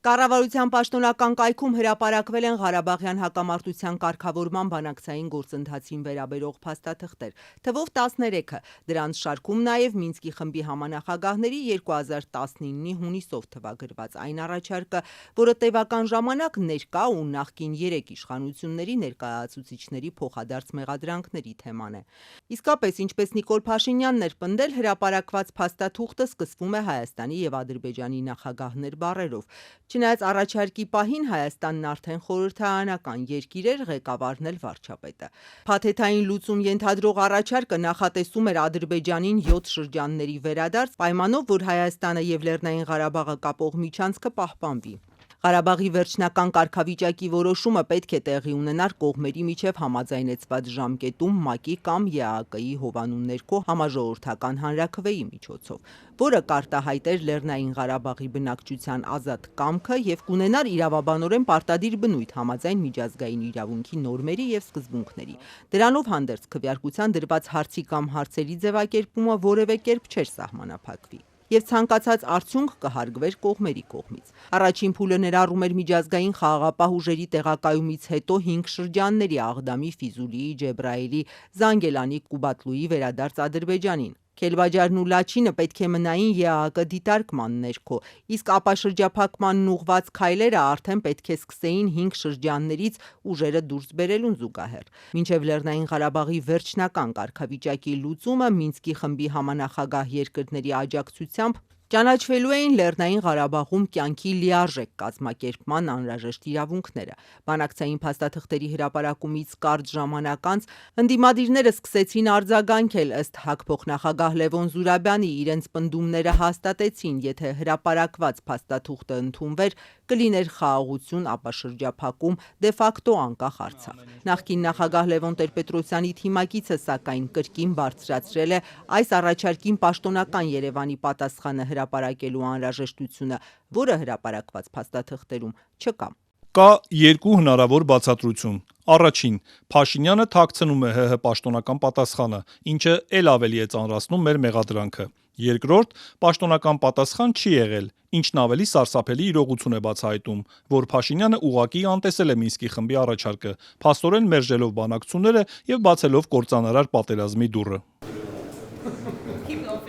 Կառավարության պաշտոնական կայքում հրապարակվել են Ղարաբաղյան հակամարտության կարգավորման բանակցային գործընթացին վերաբերող փաստաթղթեր, թվով 13-ը, դրանց շարքում նաև Մինսկի խմբի համանախագահների 2019-ի հունիսով թվագրված այն առաջարկը, որը տևական ժամանակ ներկա ու նախկին 3 իշխանությունների ներկայացուցիչների փոխադարձ մեղադրանքների թեման է։ Իսկապես, ինչպես Նիկոլ Փաշինյանն էր պնդել, հրապարակված փաստաթուղթը սկսվում է Հայաստանի և Ադրբեջանի նախագահներ բառերով։ Չնայած առաջարկի պահին Հայաստանն արդեն խորհրդարանական երկիր էր, ղեկավարն էլ վարչապետը։ Փաթեթային լուծում ենթադրող առաջարկը նախատեսում էր Ադրբեջանին 7 շրջանների վերադարձ, պայմանով, որ Հայաստանը և Լեռնային Ղարաբաղը կապող միջանցքը պահպանվի։ Ղարաբաղի վերջնական կարգավիճակի որոշումը պետք է տեղի ունենար կողմերի միջև համաձայնեցված ժամկետում ՄԱԿ-ի կամ ԵԱՀԿ-ի հովանու ներքո համաժողովրդական հանրաքվեի միջոցով, որը կարտահայտեր Լեռնային Ղարաբաղի բնակչության ազատ կամքը և կունենար իրավաբանորեն պարտադիր բնույթ համաձայն միջազգային իրավունքի նորմերի և սկզբունքների։ Դրանով հանդերձ քվեարկության դրված հարցի կամ հարցերի ձևակերպումը որևէ կերպ չէր սահմանափակվի և ցանկացած արդյունք կհարգվեր կողմերի կողմից։ Առաջին փուլը ներառում էր միջազգային խաղաղապահ ուժերի տեղակայումից հետո 5 շրջանների՝ Աղդամի, Ֆիզուլիի, Ջեբրայիլի, Զանգելանի, Կուբատլուի վերադարձ Ադրբեջանին։ Քելբաջարն ու Լաչինը պետք է մնային ԵԱՀԿ դիտարկման ներքո, իսկ ապաշրջափակմանն ուղղված քայլերը արդեն պետք է սկսեին 5 շրջաններից ուժերը դուրս բերելուն զուգահեռ։ Մինչև Լեռնային Ղարաբաղի վերջնական կարգավիճակի լուծումը Մինսկի խմբի համանախագահ երկրների աջակցությամբ ճանաչվելու էին Լեռնային Ղարաբաղում կյանքի լիարժեք կազմակերպման անհրաժեշտ իրավունքները։ Բանակցային փաստաթղթերի հրապարակումից կարճ ժամանակ անց ընդդիմադիրները սկսեցին արձագանքել, ըստ ՀԱԿ փոխնախագահ Լևոն Զուրաբյանի, իրենց պնդումները հաստատեցին, եթե հրապարակված փաստաթուղթը ընդունվեր, կլիներ խաղաղություն, ապաշրջափակում, դեֆակտո անկախ Արցախ։ Նախկին նախագահ Լևոն Տեր-Պետրոսյանի թիմակիցը, սակայն, կրկին բարձրացրել է այս առաջարկին պաշտոնական Երևանի պատասխանը հրապարակելու անհրաժեշտությունը, որը հրապարակված փաստաթղթերում չկա։ Կա երկու հնարավոր բացատրություն։ Առաջին, Փաշինյանը թաքցնում է ՀՀ պաշտոնական պատասխանը, ինչը ել ավելի է ծանրացնում մեր մեղադրանքը։ Երկրորդ, պաշտոնական պատասխան չի եղել, ինչն ավելի սարսափելի իրողություն է բացահայտում, որ Փաշինյանը ուղղակի անտեսել է Մինսկի խմբի առաջարկը, փաստորեն մերժելով բանակցությունները և բացելով կործանարար պատերազմի դուռը։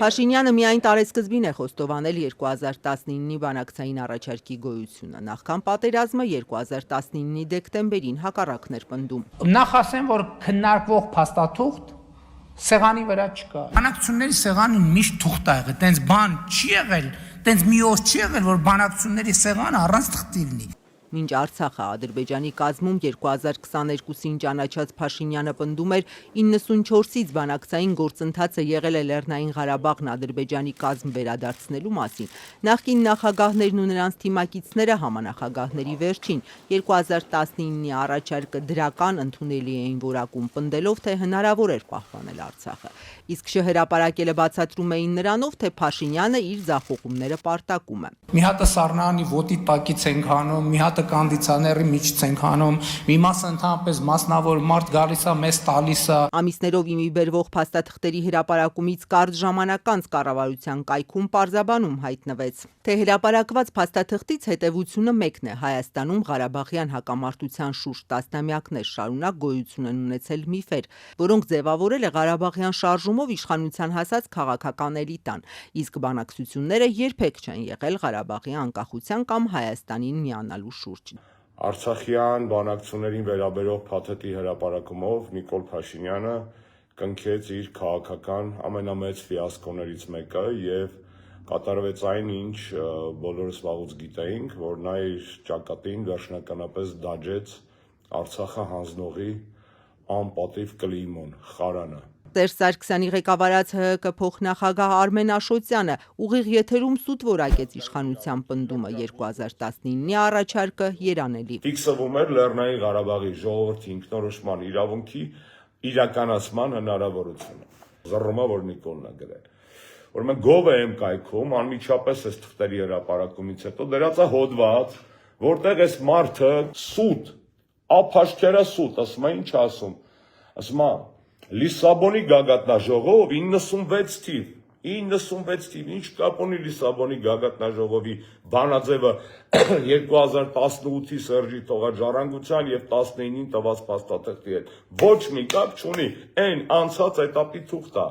Փաշինյանը միայն տարեսկզբին է խոստովանել 2019-ի բանակցային առաջարկի գոյությունը։ Նախքան պատերազմը 2019-ի դեկտեմբերին հակառակն էր պնդում։ Նախ ասեմ, որ քննարկվող փաստաթուղթ սեղանի վրա չկա։ Բանակցությունների սեղանին միշտ թուղթ ա եղել, տենց բան չի եղել, տենց մի օր չի եղել, որ բանակցությունների սեղանը առանց թղթի լինի։ Մինչ Արցախը Ադրբեջանի կազմում 2022-ին ճանաչած Փաշինյանը պնդում էր 94-ից բանակցային գործընթացը եղել է Լեռնային Ղարաբաղն Ադրբեջանի կազմ վերադարձնելու մասին։ Նախկին նախագահներն ու նրանց թիմակիցները համանախագահների վերջին 2019-ի առաջարկը դրական ընդունելի էին որակում, պնդելով, թե հնարավոր էր պահպանել Արցախը։ Իսկ չհրապարակելը բացատրում էին նրանով, թե Փաշինյանը իր ձախողումները պարտակում է։ Մի հատը Սառնարանի ոտի տակից ենք հանում, մի հատը կոնդիցիոների միջից ենք հանում, մի մասը ընդհանրապես մասնավոր մարդ գալիս է, մեզ տալիս է։ Ամիսներով իմի բերվող փաստաթղթերի հրապարակումից կարճ ժամանակ անց կառավարության կայքում պարզաբանում հայտնվեց, թե հրապարակված փաստաթղթից հետևությունը մեկն է՝ Հայաստանում Ղարաբաղյան հակամարտության շուրջ տասնամյակներ շարունակ գոյություն են ունեցել միֆեր, որոնք ձևավորել է Ղարաբաղյան շարժումով իշխանության հասած քաղաքական էլիտան, իսկ բանակցությունները երբեք չեն եղել Ղարաբաղի անկախության կամ Հայաստանին միանալու շուրջ։ Արցախյան բանակցություններին վերաբերող փաթեթի հրապարակումով Նիկոլ Փաշինյանը կնքեց իր քաղաքական ամենամեծ ֆիասկոներից մեկը և կատարվեց այն, ինչ բոլորս վաղուց գիտեինք, որ նա իր ճակատին վերջնականապես դաջեց Արցախը հանձնողի անպատիվ կլիմոն, խարանը։ Սերժ Սարգսյանի ղեկավարած ՀՀԿ փոխնախագահ Արմեն Աշոտյանը ուղիղ եթերում սուտ որակեց իշխանության պնդումը 2019-ի առաջարկը երանելի։ Ֆիքսվում էր Լեռնային Ղարաբաղի ժողովրդի ինքնորոշման իրավունքի իրականացման հնարավորությունը։ Զռռումա, որ Նիկոլն է գրել։ Ուրեմն գով եմ կայքում անմիջապես այս թղթերի հրապարակումից հետո դրած է հոդված, որտեղ այս մարդը սուտ, ափաշկերա սուտ, ասում է, ինչ ասում, ասում է Լիսաբոնի գագաթնաժողով 96 թիվ 96 թիվ, ինչ կապ ունի Լիսաբոնի գագաթնաժողովի բանաձևը 2018-ի Սերժի թողաջարանգության եւ 19-ին տված փաստաթղթի հետ։ Ոչ մի կապ չունի, այն անցած էտապի թուղթ է,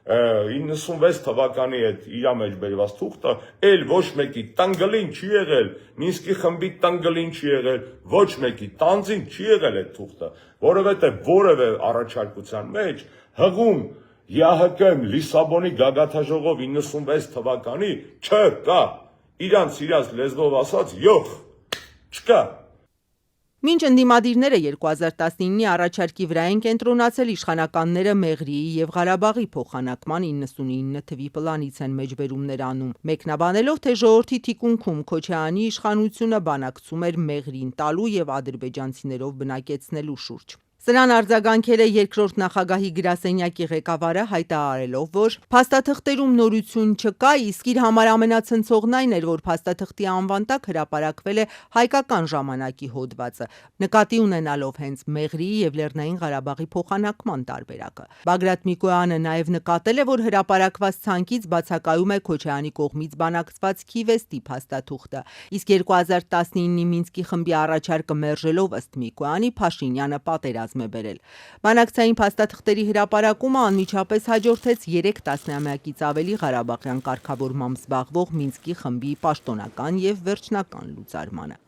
96 թվականի հետ իր մեջ բերված թուղթը, էլ ոչ մեկի տնգլին չի եղել, Մինսկի խմբի տնգլին չի եղել, ոչ մեկի տանձին չի եղել այդ թուղթը, որովհետեւ որևէ առաջարկության մեջ հղում ԵԱՀԿ Լիսաբոնի գագաթնաժողով 96 թվականի չկա, իրանց լեզվով ասած յոխ, չկա։ Մինչ ընդդիմադիրները 2019-ի առաջարկի վրա են կենտրոնացել, իշխանականները Մեղրիի եւ Ղարաբաղի փոխանակման 99 թվի պլանից են մեջբերումներ անում, մեկնաբանելով, թե ժողովրդի թիկունքում Քոչարյանի իշխանությունը բանակցում էր Մեղրին տալու եւ ադրբեջանցիներով բնակեցնելու շուրջ։ Սրան արձագանքել է երկրորդ նախագահի գրասենյակի ղեկավարը, հայտարարելով, որ փաստաթղթերում նորություն չկա, իսկ իր համար ամենացնցողն այն էր, որ փաստաթղթի անվան տակ հրապարակվել է հայկական ժամանակի հոդվածը, նկատի ունենալով հենց Մեղրիի եւ Լեռնային Ղարաբաղի փոխանակման տարբերակը։ Բագրատ Միկոյանը նաեւ նկատել է, որ հրապարակված ցանկից բացակայում է Քոչարյանի կողմից բանակցված Քիվեստի փաստաթուղթը, իսկ 2019-ի Մինսկի խմբի առաջարկը մերժելով ըստ Միկոյանի Փաշինյանը պատերազմ է բերել։ Բանակցային փաստաթղթերի հրապարակումը անմիջապես հաջորդեց 3 տասնամյակից ավելի Ղարաբաղյան կարգավորմամբ զբաղվող Մինսկի խմբի պաշտոնական եւ վերջնական լուծարմանը։